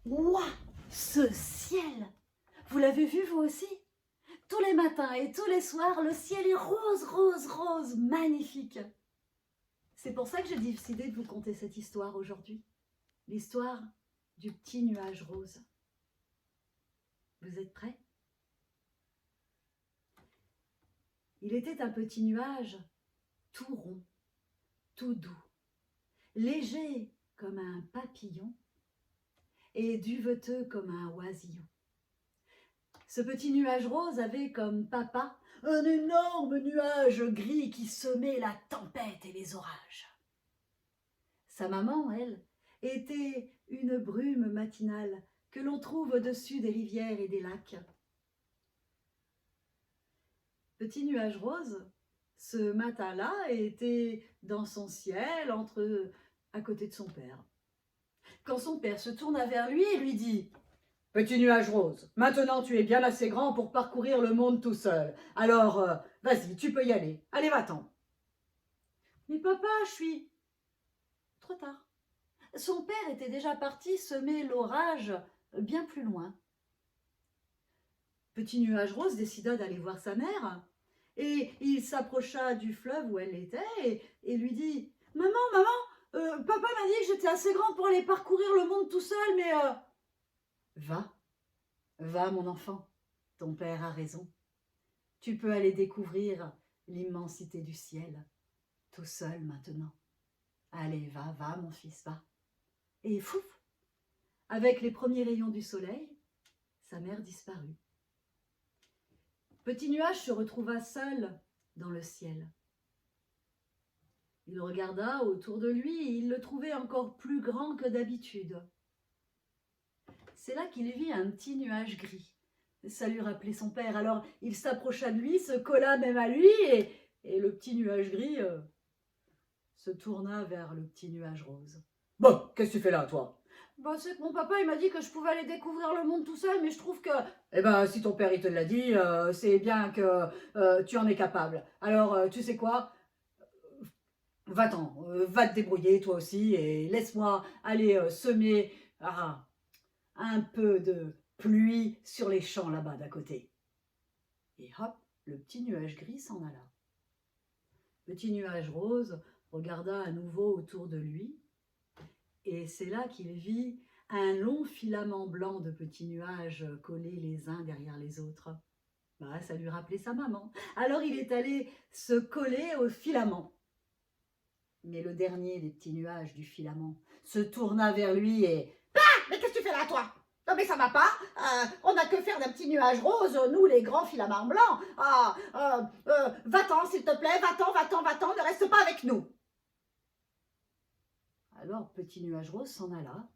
Ouah, ce ciel! Vous l'avez vu vous aussi? Tous les matins et tous les soirs, le ciel est rose, rose, rose, magnifique. C'est pour ça que j'ai décidé de vous conter cette histoire aujourd'hui. L'histoire du petit nuage rose. Vous êtes prêts? Il était un petit nuage tout rond, tout doux, léger comme un papillon et duveteux comme un oisillon. Ce petit nuage rose avait comme papa un énorme nuage gris qui semait la tempête et les orages. Sa maman, elle, était une brume matinale que l'on trouve au-dessus des rivières et des lacs. Petit nuage rose, ce matin-là, était dans son ciel, à côté de son père. Quand son père se tourna vers lui et lui dit « Petit nuage rose, maintenant tu es bien assez grand pour parcourir le monde tout seul. Alors, vas-y, tu peux y aller. Allez, va-t'en. » « Mais papa, je suis... » Trop tard. Son père était déjà parti semer l'orage bien plus loin. Petit nuage rose décida d'aller voir sa mère et il s'approcha du fleuve où elle était et lui dit « Maman, papa m'a dit que j'étais assez grand pour aller parcourir le monde tout seul, mais... » Va, mon enfant, ton père a raison. Tu peux aller découvrir l'immensité du ciel, tout seul maintenant. Allez, va, mon fils, va. Et fouf, avec les premiers rayons du soleil, sa mère disparut. Petit nuage se retrouva seul dans le ciel. Il regarda autour de lui et il le trouvait encore plus grand que d'habitude. C'est là qu'il vit un petit nuage gris. Ça lui rappelait son père, alors il s'approcha de lui, se colla même à lui et le petit nuage gris se tourna vers le petit nuage rose. « Bon, qu'est-ce que tu fais là, toi ?»« Bah, c'est que mon papa, il m'a dit que je pouvais aller découvrir le monde tout seul, mais je trouve que... » »« Eh ben, si ton père, il te l'a dit, c'est bien que tu en es capable. Alors, tu sais quoi ? Va-t'en, va te débrouiller, toi aussi, et laisse-moi aller semer un peu de pluie sur les champs là-bas d'à côté. » Et hop, le petit nuage gris s'en alla. Petit nuage rose regarda à nouveau autour de lui, et c'est là qu'il vit un long filament blanc de petits nuages collés les uns derrière les autres. Bah, ça lui rappelait sa maman. Alors il est allé se coller au filament. Mais le dernier des petits nuages du filament se tourna vers lui et « Ah, mais qu'est-ce que tu fais là, toi ? Non mais ça va pas, on n'a que faire d'un petit nuage rose, nous les grands filaments blancs. Va-t'en s'il te plaît, va-t'en, ne reste pas avec nous. » Alors petit nuage rose s'en alla.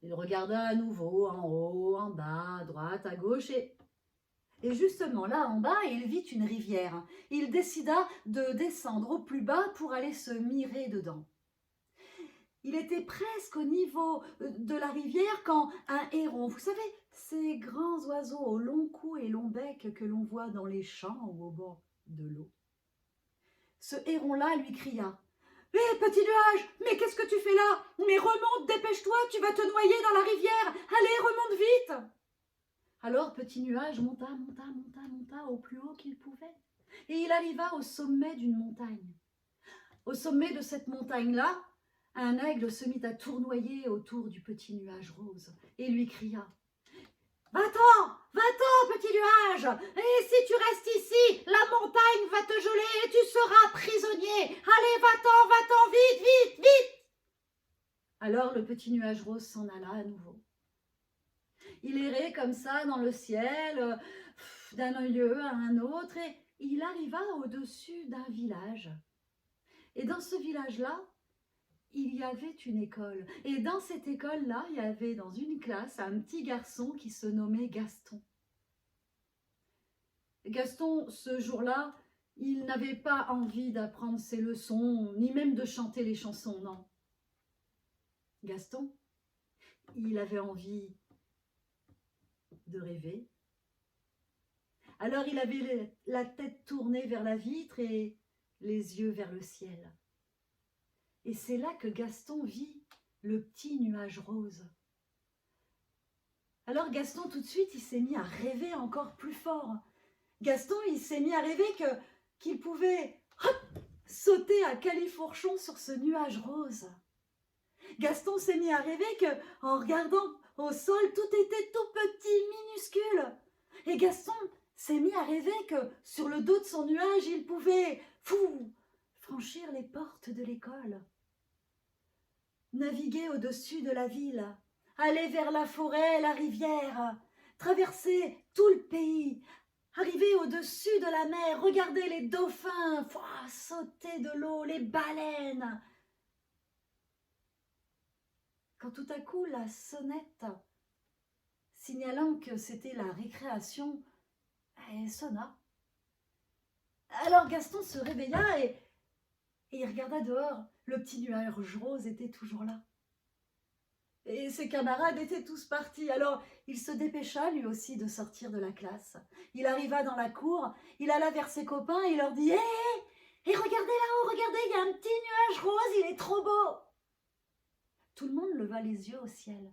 Il regarda à nouveau en haut, en bas, à droite, à gauche et justement là en bas il vit une rivière. Il décida de descendre au plus bas pour aller se mirer dedans. Il était presque au niveau de la rivière quand un héron, vous savez, ces grands oiseaux au long cou et long bec que l'on voit dans les champs ou au bord de l'eau. Ce héron-là lui cria « Hé, petit nuage, mais qu'est-ce que tu fais là? Mais remonte, dépêche-toi, tu vas te noyer dans la rivière, allez, remonte vite !» Alors petit nuage monta au plus haut qu'il pouvait et il arriva au sommet d'une montagne. Au sommet de cette montagne-là, un aigle se mit à tournoyer autour du petit nuage rose et lui cria « Va-t'en, petit nuage, et si tu restes ici, la montagne va te geler et tu seras prisonnier. Allez, va-t'en, vite !» Alors le petit nuage rose s'en alla à nouveau. Il errait comme ça dans le ciel, d'un lieu à un autre, et il arriva au-dessus d'un village. Et dans ce village-là, il y avait une école. Et dans cette école-là, il y avait dans une classe un petit garçon qui se nommait Gaston. Gaston, ce jour-là, il n'avait pas envie d'apprendre ses leçons, ni même de chanter les chansons, non. Gaston, il avait envie de rêver. Alors il avait la tête tournée vers la vitre et les yeux vers le ciel. Et c'est là que Gaston vit le petit nuage rose. Alors Gaston, tout de suite, il s'est mis à rêver encore plus fort. Gaston, il s'est mis à rêver qu'il pouvait sauter à califourchon sur ce nuage rose. Gaston s'est mis à rêver qu'en regardant au sol, tout était tout petit, minuscule. Et Gaston s'est mis à rêver que sur le dos de son nuage, il pouvait franchir les portes de l'école, naviguer au-dessus de la ville, aller vers la forêt, la rivière, traverser tout le pays, arriver au-dessus de la mer, regarder les dauphins sauter de l'eau, les baleines. Quand tout à coup la sonnette, signalant que c'était la récréation, elle sonna. Alors Gaston se réveilla et il regarda dehors. Le petit nuage rose était toujours là. Et ses camarades étaient tous partis. Alors il se dépêcha lui aussi de sortir de la classe. Il arriva dans la cour, il alla vers ses copains et il leur dit « Hé, regardez là-haut, regardez, il y a un petit nuage rose, il est trop beau !» Tout le monde leva les yeux au ciel.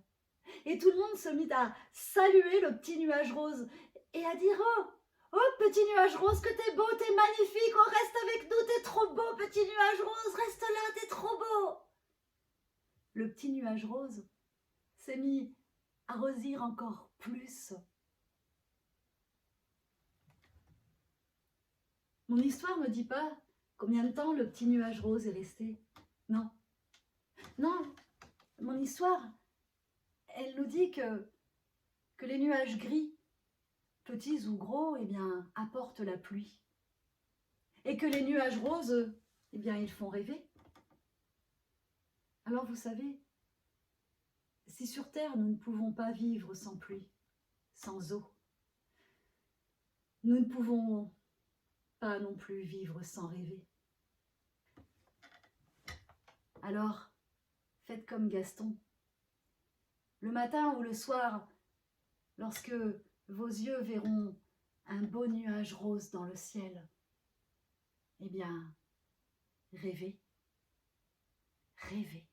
Et tout le monde se mit à saluer le petit nuage rose et à dire « Oh, petit nuage rose, que t'es beau, t'es magnifique, oh, reste avec nous, t'es trop beau, petit nuage rose, reste là, t'es trop beau !» Le petit nuage rose s'est mis à rosir encore plus. Mon histoire ne me dit pas combien de temps le petit nuage rose est resté. Non. Non, mon histoire, elle nous dit que les nuages gris, petits ou gros, eh bien, apportent la pluie. Et que les nuages roses, eh bien, ils font rêver. Alors vous savez, si sur Terre nous ne pouvons pas vivre sans pluie, sans eau, nous ne pouvons pas non plus vivre sans rêver. Alors, faites comme Gaston. Le matin ou le soir, lorsque vos yeux verront un beau nuage rose dans le ciel, eh bien, rêvez, rêvez.